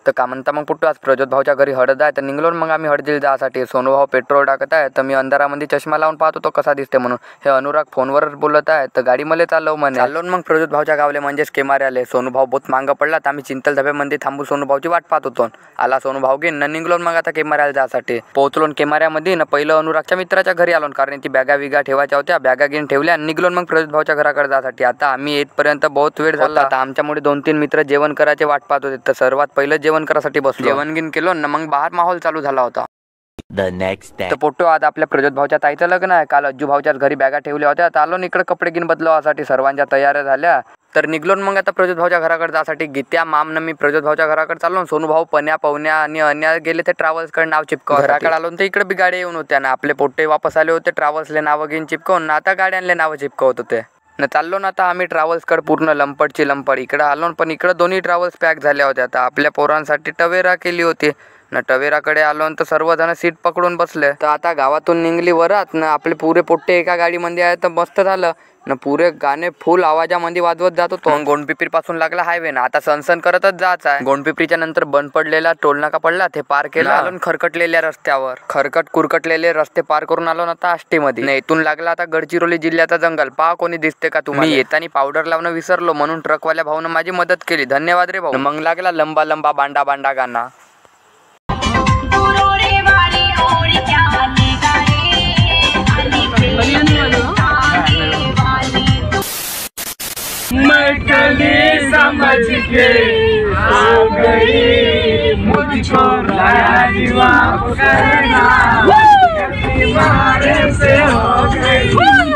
तर का म्हणता मग पुट्टू आज प्रज्योत भाऊच्या घरी हळद आहे तर निघलो मग आम्ही हळदीला जासाठी. सोनू भाऊ पेट्रोल टाकत आहे तर मी अंधारामध्ये चष्मा लावून पाहतो तो कसा दिसते म्हणून. हे अनुराग फोनवर बोलत आहे तर गाडी मला चालव म्हणे. चाललो मग प्रज्योत भाऊच्या गावले म्हणजेच केमाऱ्याले. सोनू भाऊ बहुत मागं पडला तर आम्ही चिंतल धब्यामध्ये थांबून सोनू भाऊची वाट पाहत होतो. आला सोनू भाऊ घेऊन निघलो मग आता केमाऱ्याला जासाठी. पोहोचलो केमाऱ्यामध्ये पहिलं अनुरागच्या मित्राच्या घरी आलो कारण ती बॅगा विगा ठेवायच्या होत्या. बॅगा घेऊन ठेवल्या आणि निघलो मग प्रज्योत भाऊच्या घराकडे जासाठी. आता आम्ही येतपर्यंत बहुत वेळ झाला. आता आमच्यामुळे 2-3 मित्र जेवण करायचे वाट पाहत होते तर सर्वात पहिलं जेवण करासाठी बसलो. जेवण गिन केलो ना मग बाहेर माहोल चालू झाला होता. तर पोट्टो आज आपल्या प्रज्योत भाऊच्या ताईचं लग्न आहे. काल अज्जू भाऊच्याच घरी बॅगा ठेवल्या होत्या तर आलो इकडे कपडे गिन बदलावासाठी. सर्वांच्या तयाऱ्या झाल्या तर निघलो मग आता प्रज्योत भाऊच्या घराकडे जासाठी. गीत्या मामनं मी प्रज्योत भाऊच्या घराकडे चाललो. सोनू भाऊ पण्या पवन्या आणि अन्या गेले ते ट्रॅव्हल्सकडे नाव चिपकाव. घराकडे आलो तर इकडे बी गाड्या येऊन होत्या ना. आपले पोट्टे वापस आले होते ट्रॅव्हल्सले नावं घेऊन चिपकावून. आता गाड्यांले नावं चिपकवत होते ना. चाललो ना आता आम्ही ट्रॅव्हल्सकडे पूर्ण लंपटची लंपट. इकडे आलो पण इकडे दोन्ही ट्रॅव्हल्स पॅक झाल्या होत्या. आता आपल्या पोरांसाठी टवेरा केली होती ना. टवेराकडे आलो तर सर्वजण सीट पकडून बसले. तर आता गावातून निघली वरात ना. आपले पुरे पोट्टे एका गाडीमध्ये आहे तर मस्त झालं ना. पुरे गाणे फुल आवाजामध्ये वाजवत जात होतो. गोंडपिपरी पासून लागला हायवे ना. आता सनसन करतच जायचं आहे. गोंडपिपरीच्या नंतर बंद पडलेला टोल नाका पडला ते पार केला. आलो खरकटलेल्या रस्त्यावर कुरकटलेले रस्ते पार करून आलो ना आता आष्टीमध्ये. इथून लागला आता गडचिरोली जिल्ह्याचा जंगल. पहा कोणी दिसते का तुम्ही. येताना पावडर लावणं विसरलो म्हणून ट्रकवाल्या भाऊनं माझी मदत केली. धन्यवाद रे भाऊ. मग लागला लंबा लंबा बांडा बांडा गाणं. मैं समझ के आ गई मुझको लाजवा करना तुम्हारे से हो गई.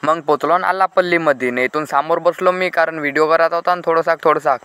मग पोचलो ना आलापल्लीमध्ये. इथून समोर बसलो मी कारण व्हिडिओ करत होता आणि थोडंसा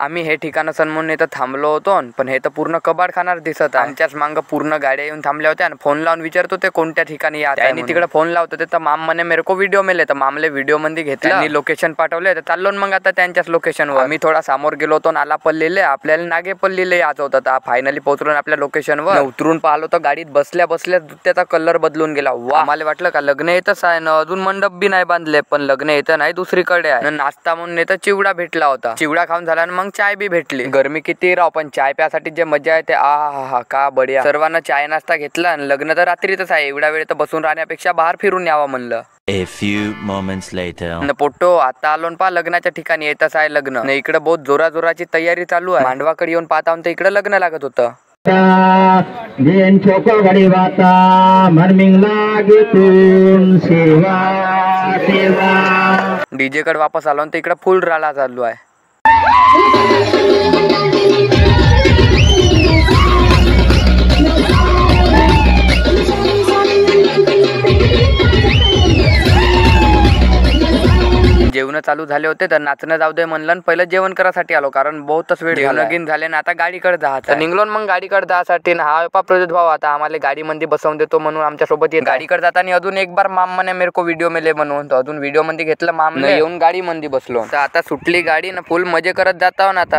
आम्ही हे ठिकाण म्हणून इथं थांबलो होतो पण हे तर पूर्ण कबाड खाणार दिसत आहे. आमच्याच मागं पूर्ण गाड्या येऊन थांबल्या होत्या आणि फोन लावून विचारत होते कोणत्या ठिकाणी या. त्यांनी तिकडे फोन लावत होते तर माम म्हणे मेरे को व्हिडिओ मिले. तर मामले व्हिडिओ मध्ये घेतले आणि लोकेशन पाठवले तर चाललो मग आता त्यांच्याच लोकेशनवर. आम्ही थोडा समोर गेलो होतो आलापल्लीले. आपल्याला नागेपल्लीले यायचं होतं. तर फायनली पोहोचलो आपल्या लोकेशनवर. उतरून पाहिलो तर गाडीत बसल्या त्याचा कलर बदलून गेला. वा आम्हाला वाटलं का लग्न येतच आहे ना. अजून मंडप बी नाही बांधले पण लग्न येतं नाही दुसरीकडे आहे. नाश्ता म्हणून येतं चिवडा भेटला होता. चिवडा खाऊन झाला आणि मग चाय बी भेटली. गरमी किती राव पण चाय प्यासाठी जे मजा आहे ते हा का बढिया. सर्वांना चाय नाश्ता घेतला आणि लग्न तर रात्रीतच आहे. एवढ्या वेळ तर बसून राहण्यापेक्षा बाहेर फिरून यावं म्हणलं. A few moments later. न पोट्टो आता आलो पा लग्नाच्या ठिकाणी येतच आहे लग्न. इकडे बहुत जोराची तयारी चालू आहे. मांडवाकडे येऊन पाहता तर इकडे लग्न लागत होतं. डीजे कडे वापस आलो तर इकडे फुल राळा चालू आहे. जेवण चालू झाले होते तर नाचणं जाऊ दे म्हणलं पहिलं जेवण करासाठी आलो कारण बहुतच वेळ जेवण झाले ना. आता गाडीकडे जायचं निघलो मग गाडीकडे जायसाठी. हा प्रज्योत भाऊ आता आम्हाला गाडीमध्ये बसवून देतो म्हणून आमच्या सोबत येत. गाडीकडे जाताना अजून एक बार माम म्हणे मेरे को व्हिडिओ मिले म्हणून अजून व्हिडिओ मध्ये घेतलं. माम येऊन गाडी मध्ये बसलो. तर आता सुटली गाडी ना फुल मजे करत जाता ना आता.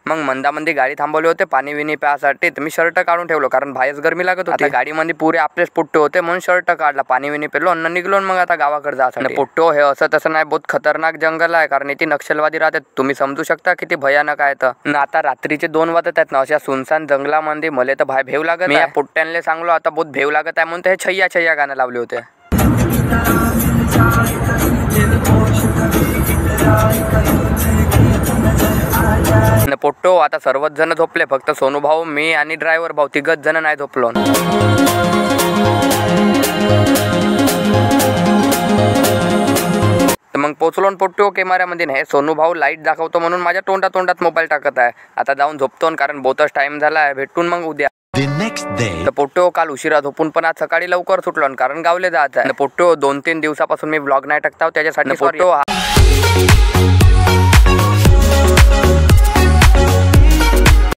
मग मंदामध्ये गाडी थांबवली होते पाणी विणी प्यासाठी. तर मी शर्ट काढून ठेवलो कारण बाहेरच गरमी लागत होती. गाडीमध्ये पुरे आपलेच पुट्टे होते म्हणून शर्ट काढला. पाणी विणी पेलो अन्न निघलो मग आता गावाकडे जायचं. पुट्टो हे असं तसं नाही बहुत खतरनाक जंगल आहे कारण इथे नक्षलवादी राहतात. तुम्ही समजू शकता किती भयानक आहे. तर आता रात्रीचे 2 वाजत आहेत ना. अशा सुनसान जंगलामध्ये मला तर बाहेर भेव लागत. मी या पुट्ट्यांना सांगलो आता बहुत भेव लागत आहे म्हणून ते छैया छैया गाणं लावले होते. पोट्टो आता सर्वच जण झोपले. फक्त सोनू भाऊ मी आणि ड्रायव्हर भाऊ 3 जण नाही झोपलो. मग पोचलो पोट्टो केमाऱ्यामध्ये. हे सोनू भाऊ लाईट दाखवतो म्हणून माझ्या तोंडात मोबाईल टाकत आहे. आता जाऊन झोपतो कारण बहुतच टाइम झाला आहे. भेटून मग उद्या. तर पोट्टो काल उशिरा झोपून पण आज सकाळी लवकर सुटलो कारण गावले जायचं आहे. पोट्टो 2-3 दिवसापासून मी ब्लॉग नाही टाकता त्याच्यासाठी पोट्टो